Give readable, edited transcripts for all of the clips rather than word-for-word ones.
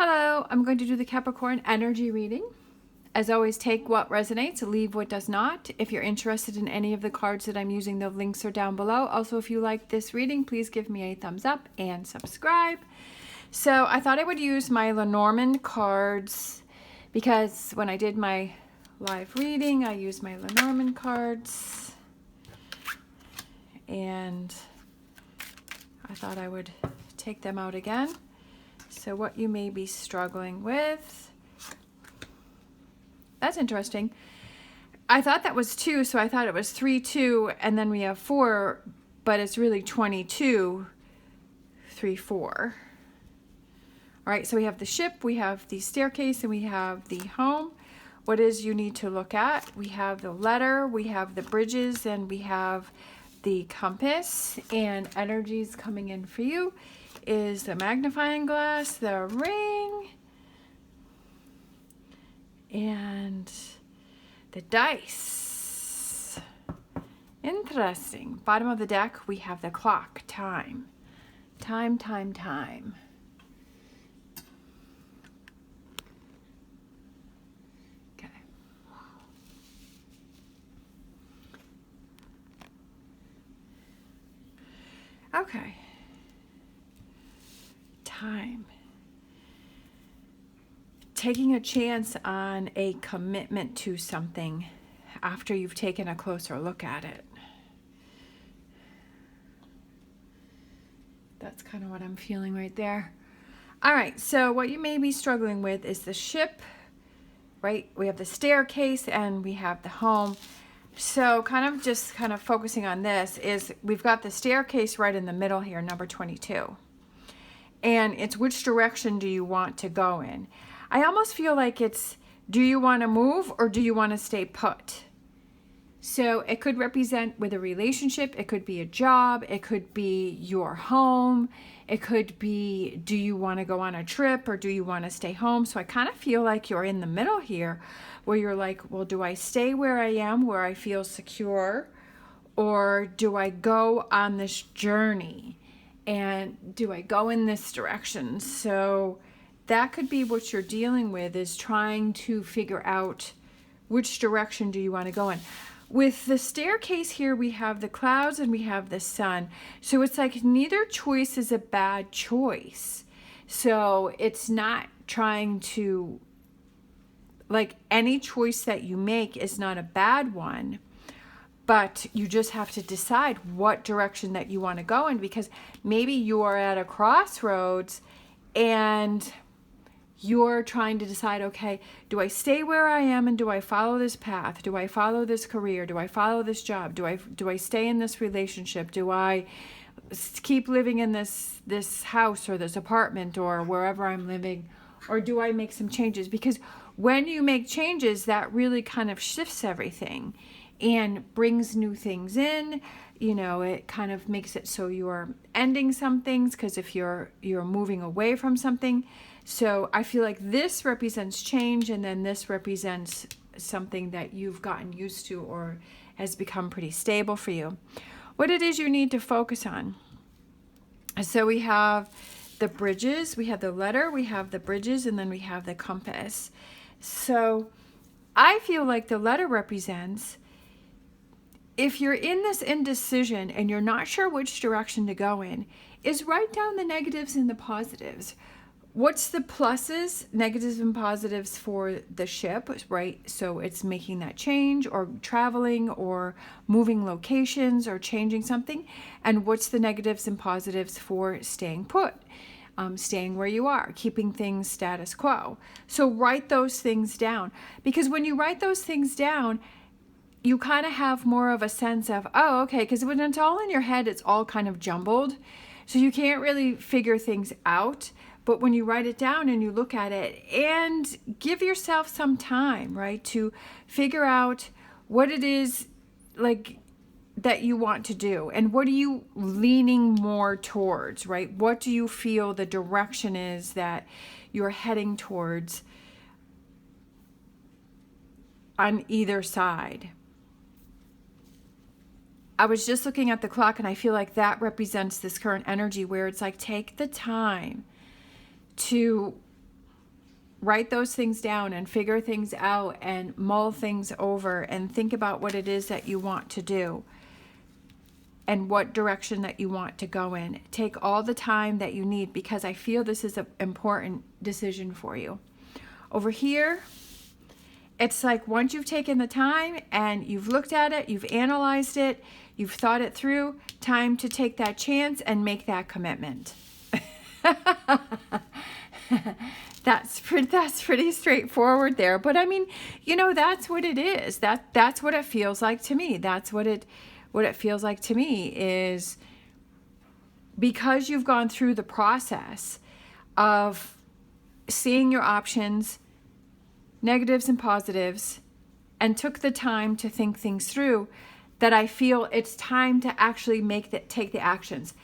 Hello, I'm going to do the Capricorn energy reading. As always, take what resonates, leave what does not. If you're interested in any of the cards that I'm using, the links are down below. Also, if you like this reading, please give me a thumbs up and subscribe. So I thought I would use my Lenormand cards because when I did my live reading, I used my Lenormand cards. And I thought I would take them out again. So what you may be struggling with. That's interesting. I thought that was 2, so I thought it was 3, 2, and then we have 4, but it's really 22, 3, 4. All right, so we have the ship, we have the staircase, and we have the home. What is you need to look at? We have the letter, we have the bridges, and we have the compass, and energies coming in for you is the magnifying glass, the ring, and the dice. Interesting. Bottom of the deck, we have the clock, time. Time, time, time. Okay. Okay. Time. Taking a chance on a commitment to something after you've taken a closer look at it. That's kind of what I'm feeling right there. All right, so what you may be struggling with is the ship, right? We have the staircase and we have the home. So kind of focusing on this is we've got the staircase right in the middle here, number 22. And it's which direction do you want to go in? I almost feel like it's, do you want to move or do you want to stay put? So it could represent with a relationship, it could be a job, it could be your home, it could be, do you want to go on a trip or do you want to stay home? So I kind of feel like you're in the middle here where you're like, well, do I stay where I am, where I feel secure, or do I go on this journey? And do I go in this direction? So that could be what you're dealing with, is trying to figure out which direction do you want to go in. With the staircase here, we have the clouds and we have the sun. So it's like neither choice is a bad choice. So it's not trying to, like, any choice that you make is not a bad one. But you just have to decide what direction that you want to go in, because maybe you are at a crossroads and you're trying to decide, okay, do I stay where I am and do I follow this path? Do I follow this career? Do I follow this job? Do I stay in this relationship? Do I keep living in this house or this apartment or wherever I'm living? Or do I make some changes? Because when you make changes, that really kind of shifts everything and brings new things in. You know, it kind of makes it so you're ending some things, because if you're moving away from something. So I feel like this represents change, and then this represents something that you've gotten used to or has become pretty stable for you. What it is you need to focus on. So we have the bridges, we have the letter, we have the bridges, and then we have the compass. So I feel like the letter represents, if you're in this indecision and you're not sure which direction to go in, is write down the negatives and the positives. What's the pluses, negatives and positives for the ship, right? So it's making that change or traveling or moving locations or changing something. And what's the negatives and positives for staying put, staying where you are, keeping things status quo. So write those things down, because when you write those things down, you kind of have more of a sense of, oh, okay, because when it's all in your head, it's all kind of jumbled. So you can't really figure things out. But when you write it down and you look at it and give yourself some time, right, to figure out what it is like that you want to do and what are you leaning more towards, right? What do you feel the direction is that you're heading towards on either side? I was just looking at the clock and I feel like that represents this current energy where it's like, take the time to write those things down and figure things out and mull things over and think about what it is that you want to do and what direction that you want to go in. Take all the time that you need, because I feel this is an important decision for you. Over here, it's like once you've taken the time and you've looked at it, you've analyzed it, you've thought it through, time to take that chance and make that commitment. That's pretty straightforward there. But I mean, you know, that's what it is. That's what it feels like to me. That's what it feels like to me is, because you've gone through the process of seeing your options, negatives and positives, and took the time to think things through, that I feel it's time to actually take the actions.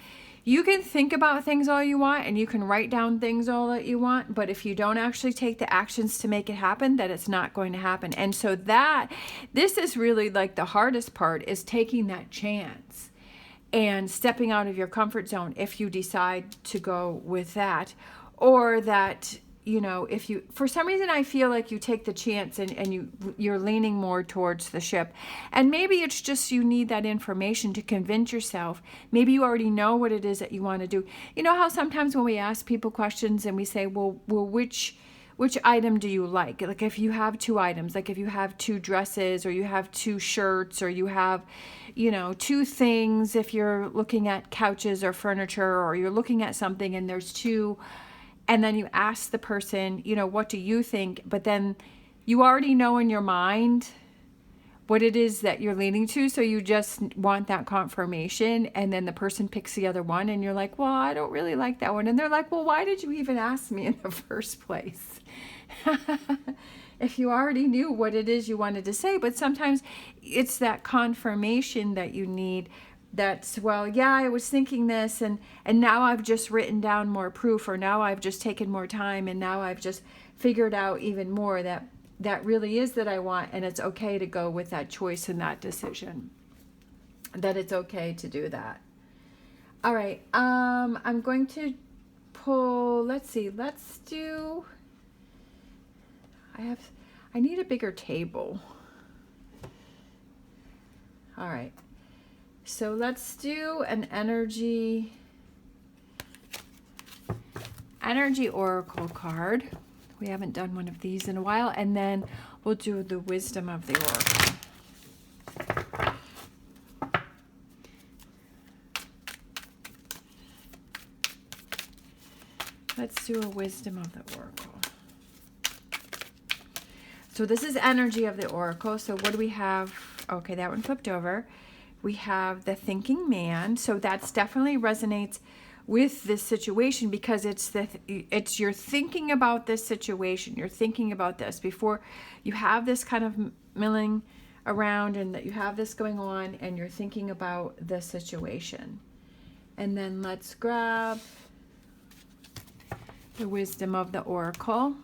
You can think about things all you want and you can write down things all that you want, but if you don't actually take the actions to make it happen, that it's not going to happen. And so this is really like the hardest part, is taking that chance and stepping out of your comfort zone if you decide to go with that. Or that, you know, if you, for some reason, I feel like you take the chance and you're leaning more towards the ship. And maybe it's just you need that information to convince yourself. Maybe you already know what it is that you want to do. You know how sometimes when we ask people questions and we say, well, which item do you like? Like if you have 2 items, like if you have 2 dresses, or you have 2 shirts, or you have, you know, 2 things, if you're looking at couches or furniture, or you're looking at something and there's 2. And then you ask the person, you know, what do you think? But then you already know in your mind what it is that you're leaning to. So you just want that confirmation. And then the person picks the other one and you're like, well, I don't really like that one. And they're like, well, why did you even ask me in the first place? If you already knew what it is you wanted to say. But sometimes it's that confirmation that you need. That's, well, yeah, I was thinking this, and now I've just written down more proof, or now I've just taken more time, and now I've just figured out even more that really is that I want, and it's okay to go with that choice and that decision. That it's okay to do that. All right, I'm going to pull, let's do, I need a bigger table. All right. So let's do an energy oracle card. We haven't done one of these in a while. And then we'll do the wisdom of the oracle. Let's do a wisdom of the oracle. So this is energy of the oracle. So what do we have? Okay, that one flipped over. We have the thinking man. So that's definitely resonates with this situation, because it's you're thinking about this situation. You're thinking about this before you have this kind of milling around, and that you have this going on, and you're thinking about the situation. And then let's grab the wisdom of the oracle.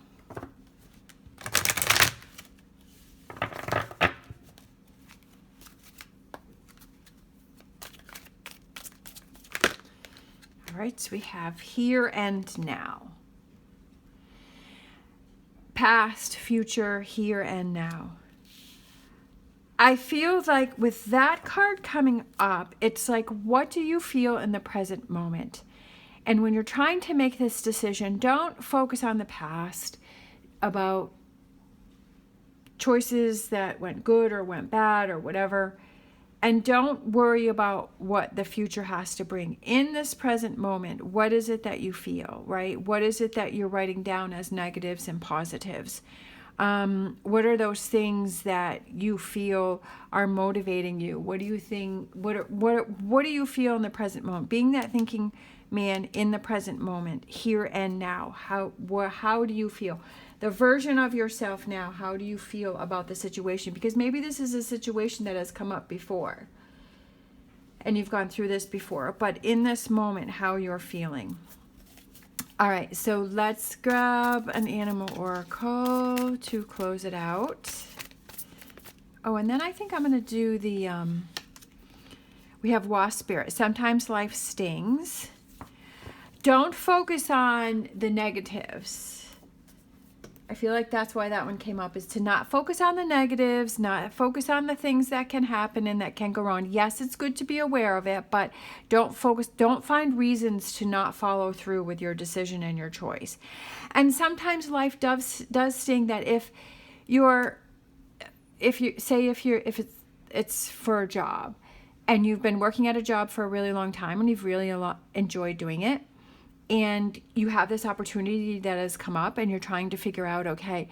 All right, so we have here and now. Past, future, here and now. I feel like with that card coming up, it's like, what do you feel in the present moment? And when you're trying to make this decision, don't focus on the past about choices that went good or went bad or whatever. And don't worry about what the future has to bring. In this present moment, what is it that you feel, right? What is it that you're writing down as negatives and positives? What are those things that you feel are motivating you? What do you think? What do you feel in the present moment? Being that thinking man in the present moment, here and now. How do you feel? The version of yourself now, how do you feel about the situation? Because maybe this is a situation that has come up before and you've gone through this before, but in this moment, how you're feeling. All right, so let's grab an animal oracle to close it out. Oh, and then I think I'm going to do the, we have wasp spirit. Sometimes life stings. Don't focus on the negatives. I feel like that's why that one came up, is to not focus on the negatives, not focus on the things that can happen and that can go wrong. Yes, it's good to be aware of it, but don't find reasons to not follow through with your decision and your choice. And sometimes life does sting that if it's for a job and you've been working at a job for a really long time and you've really enjoyed doing it, and you have this opportunity that has come up and you're trying to figure out, okay,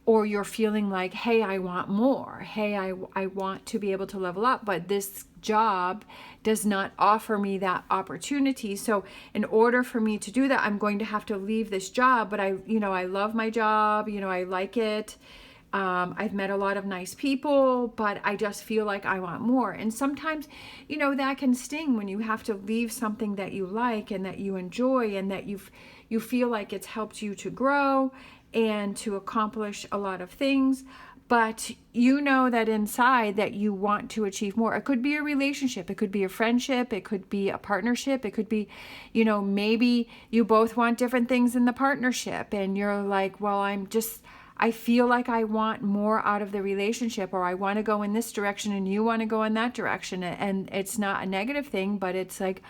or you're feeling like, hey, I want more. Hey, I want to be able to level up, but this job does not offer me that opportunity. So in order for me to do that, I'm going to have to leave this job, but I love my job, I like it. I've met a lot of nice people, but I just feel like I want more. And sometimes, that can sting when you have to leave something that you like and that you enjoy and that you feel like it's helped you to grow and to accomplish a lot of things. But that inside that you want to achieve more. It could be a relationship. It could be a friendship. It could be a partnership. It could be, maybe you both want different things in the partnership and you're like, well, I feel like I want more out of the relationship, or I want to go in this direction and you want to go in that direction. And it's not a negative thing, but it's like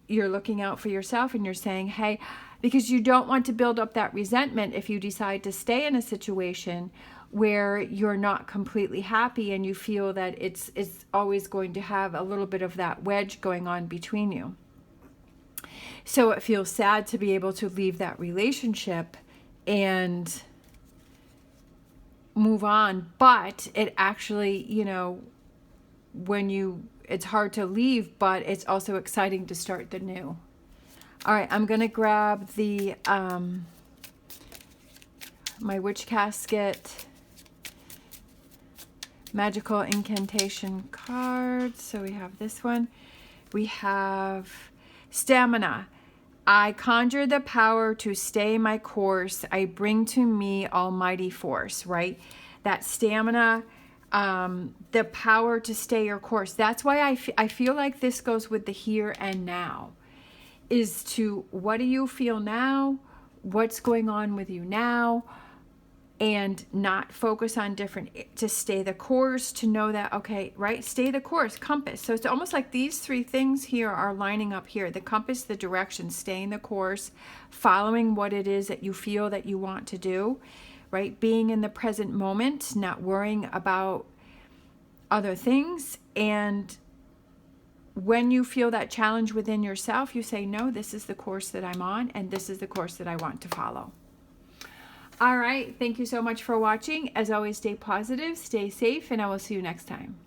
you're looking out for yourself and you're saying, hey, because you don't want to build up that resentment if you decide to stay in a situation where you're not completely happy and you feel that it's always going to have a little bit of that wedge going on between you. So it feels sad to be able to leave that relationship and move on, but it actually, it's hard to leave, but it's also exciting to start the new. All right, I'm gonna grab the my witch casket magical incantation card. So we have this one. We have stamina. I conjure the power to stay my course. I bring to me almighty force, right? That stamina, the power to stay your course. That's why I feel like this goes with the here and now, is to what do you feel now? What's going on with you now? And not focus on to stay the course, to know that, okay, right? Stay the course, compass. So it's almost like these three things here are lining up here. The compass, the direction, staying the course, following what it is that you feel that you want to do, right? Being in the present moment, not worrying about other things. And when you feel that challenge within yourself, you say, no, this is the course that I'm on, and this is the course that I want to follow. All right. Thank you so much for watching. As always, stay positive, stay safe, and I will see you next time.